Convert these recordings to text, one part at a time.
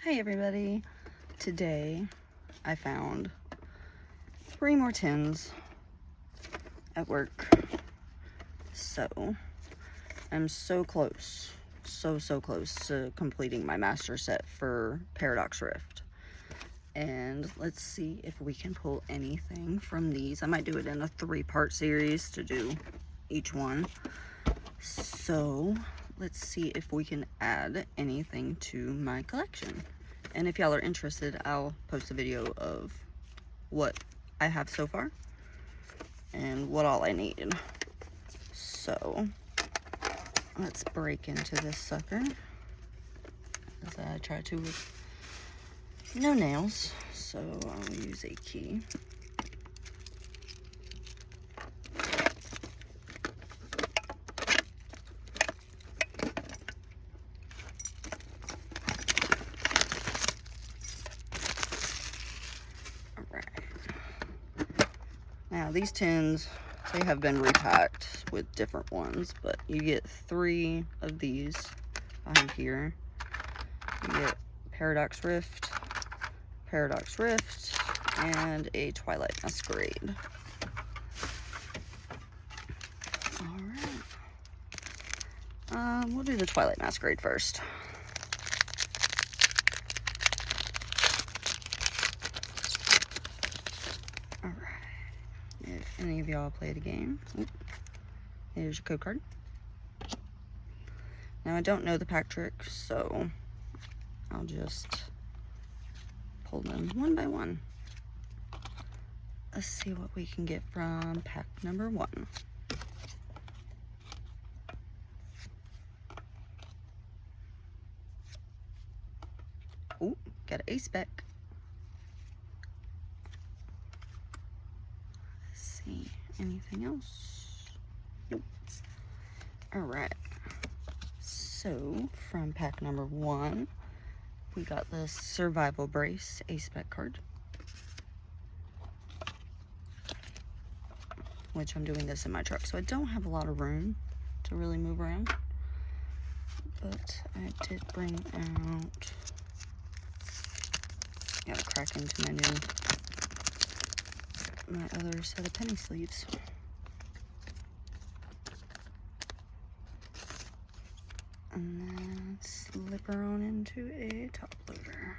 Hey everybody, today I found 3 more tins at work, so I'm so close, so close to completing my master set for Paradox Rift. And let's see if we can pull anything from these. I might do it in a 3-part series to do each one. So let's see if we can add anything to my collection. And if y'all are interested, I'll post a video of what I have so far and what all I need. So let's break into this sucker, as I try to with no nails. So I'll use a key. Now these tins, they have been repacked with different ones, but you get 3 of these behind here. You get Paradox Rift, and a Twilight Masquerade. Alright. We'll do the Twilight Masquerade first. If any of y'all play the game, here's your code card. Now I don't know the pack trick, so I'll just pull them one by one. Let's see what we can get from pack number 1. Ooh, got an A-Spec. Anything else? Nope. Alright, so from pack number 1 we got the Survival Brace A-Spec card, which I'm doing this in my truck, so I don't have a lot of room to really move around, but I did bring out, gotta crack into my other set of penny sleeves. And then slip her on into a top loader.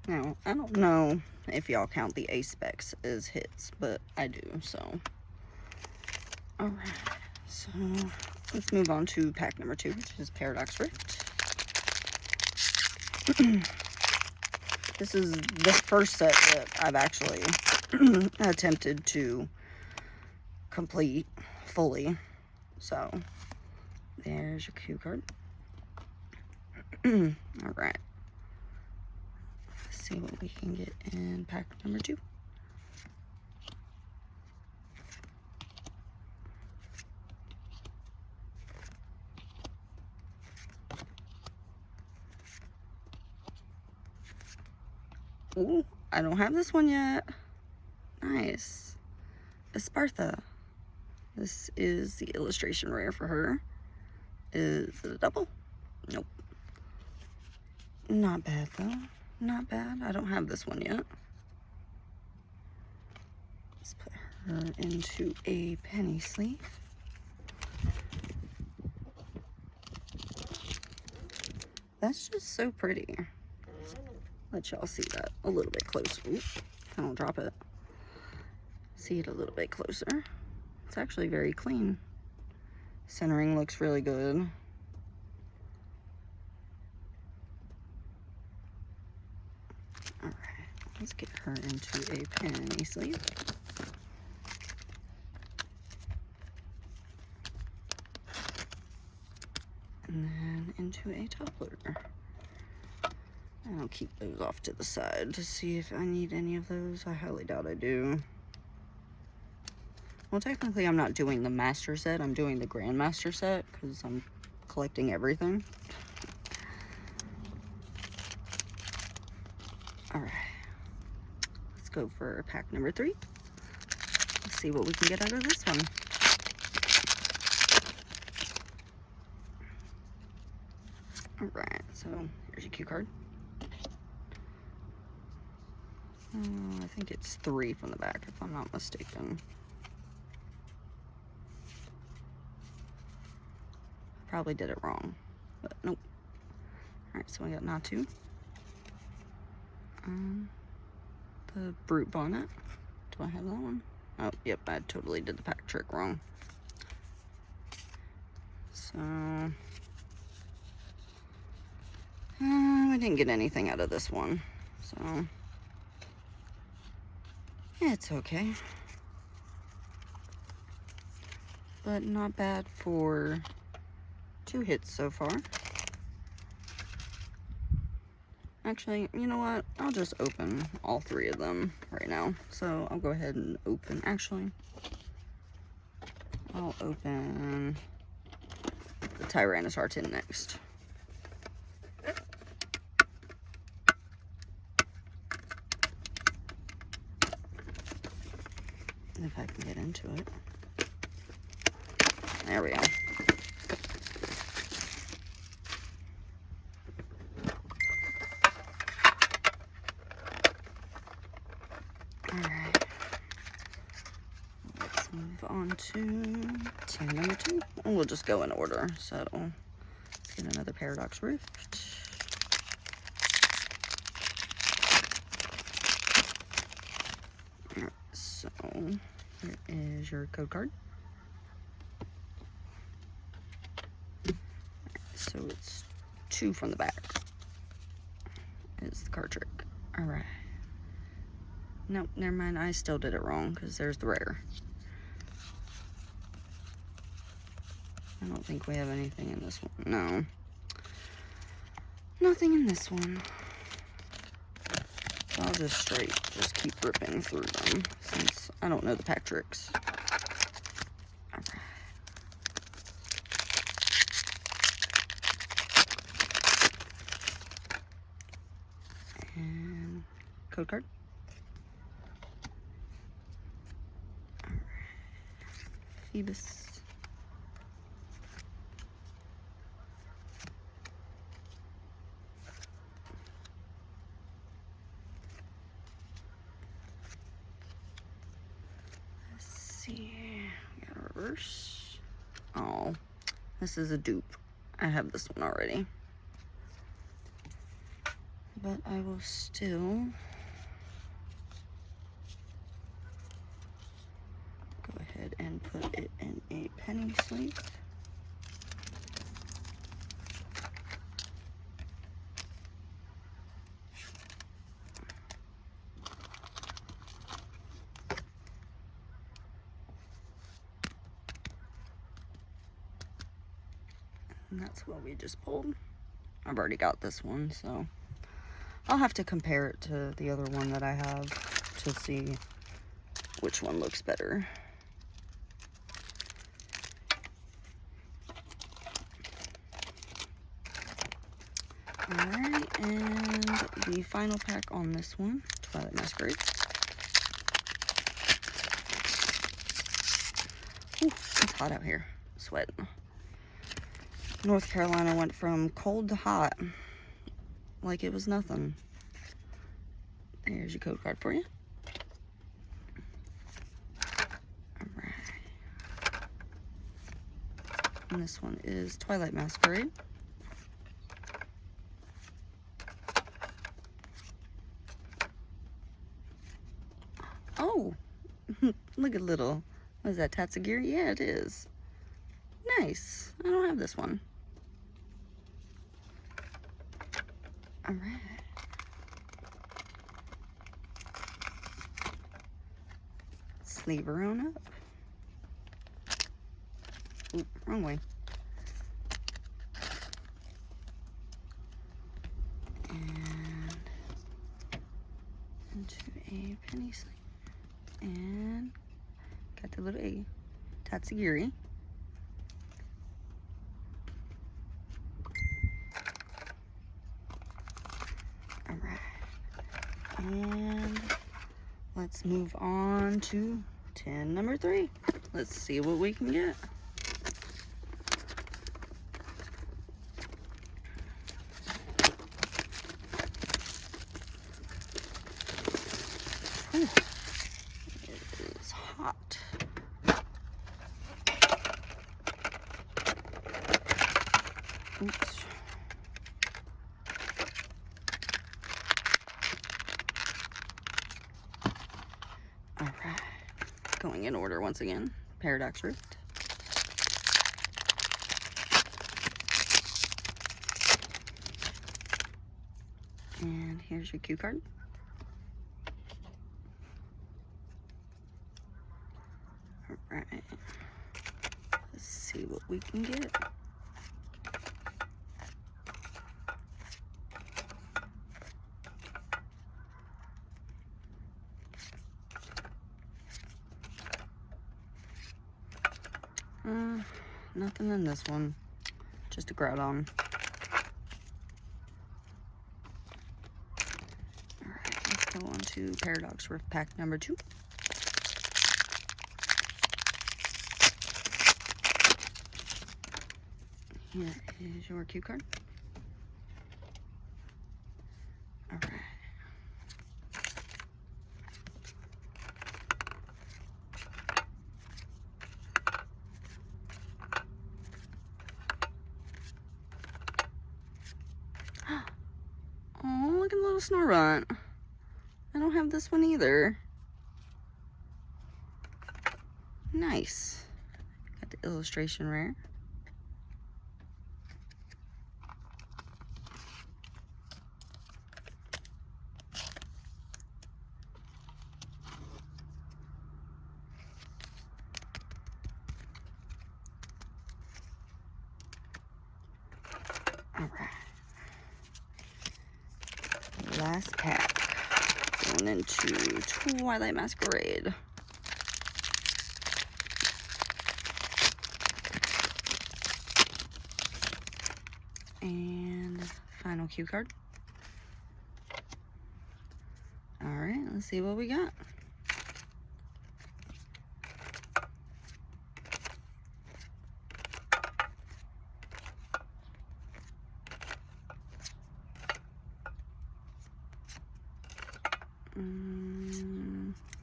Now, I don't know if y'all count the A-Specs as hits, but I do, so. Alright, so let's move on to pack number 2, which is Paradox Rift. This is the first set that I've actually attempted to complete fully. So there's your cue card. Alright. Let's see what we can get in pack number 2. Ooh, I don't have this one yet. Nice. Espartha. This is the illustration rare for her. Is it a double? Nope. Not bad though. Not bad. I don't have this one yet. Let's put her into a penny sleeve. That's just so pretty. Let y'all see that a little bit closer. Ooh, I don't drop it. See it a little bit closer. It's actually very clean. Centering looks really good. Alright, let's get her into a penny sleeve. And then into a top loader. I'll keep those off to the side to see if I need any of those. I highly doubt I do. Well, technically I'm not doing the master set, I'm doing the grandmaster set because I'm collecting everything. Alright, let's go for pack number 3. Let's see what we can get out of this one. Alright, so here's your cue card. I think it's 3 from the back, if I'm not mistaken. Probably did it wrong, but nope. Alright, so we got Natu. The Brute Bonnet. Do I have that one? Oh, yep, I totally did the pack trick wrong. So, I didn't get anything out of this one, so it's okay. But not bad for 2 hits so far. Actually, you know what? I'll just open all 3 of them right now. So I'll go ahead and open, actually, I'll open the Tyrannosaur tin next. If I can get into it. There we go. Alright. Let's move on to tin number 2. And we'll just go in order. So let's get another Paradox Rift. Alright, so here is your code card. So it's 2 from the back. Is the card trick. Alright. Nope, never mind. I still did it wrong because there's the rare. I don't think we have anything in this one. No. Nothing in this one. So I'll just keep ripping through them since I don't know the pack tricks. Alright. And code card. Alright. Phoebus. Got a reverse. Oh, this is a dupe. I have this one already. But I will still go ahead and put it in a penny sleeve. And that's what we just pulled. I've already got this one, so I'll have to compare it to the other one that I have to see which one looks better. Alright, and the final pack on this one, Twilight Masquerade. Ooh, it's hot out here. Sweating. North Carolina went from cold to hot like it was nothing. There's your code card for you. Alright. And this one is Twilight Masquerade. Oh, look at little. What is that, Tatsugiri? Yeah, it is. Nice. I don't have this one. Alright. Sleeve her on up. Ooh, wrong way. And into a penny sleeve. And got the little A. Tatsugiri. And let's move on to tin number 3. Let's see what we can get. Oops. All right, going in order once again. Paradox Rift. And here's your cue card. All right, let's see what we can get. Nothing in this one, just a Groudon. Alright, let's go on to Paradox Rift pack number 2. Here is your cue card. Alright. Oh, look at the little Snorunt. I don't have this one either. Nice. Got the illustration rare. All right. Last pack. Going into Twilight Masquerade. And final cue card. All right, let's see what we got.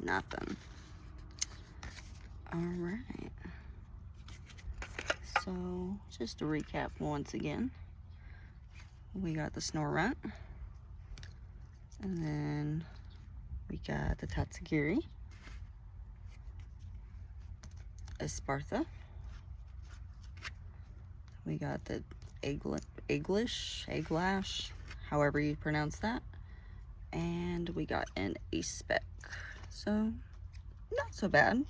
Nothing. All right. So, just to recap once again, we got the Snorunt, and then we got the Tatsugiri, Espartha, we got the Eglash, however you pronounce that, and we got an Ace-Spec. So, not so bad.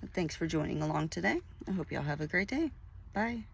But thanks for joining along today. I hope y'all have a great day. Bye.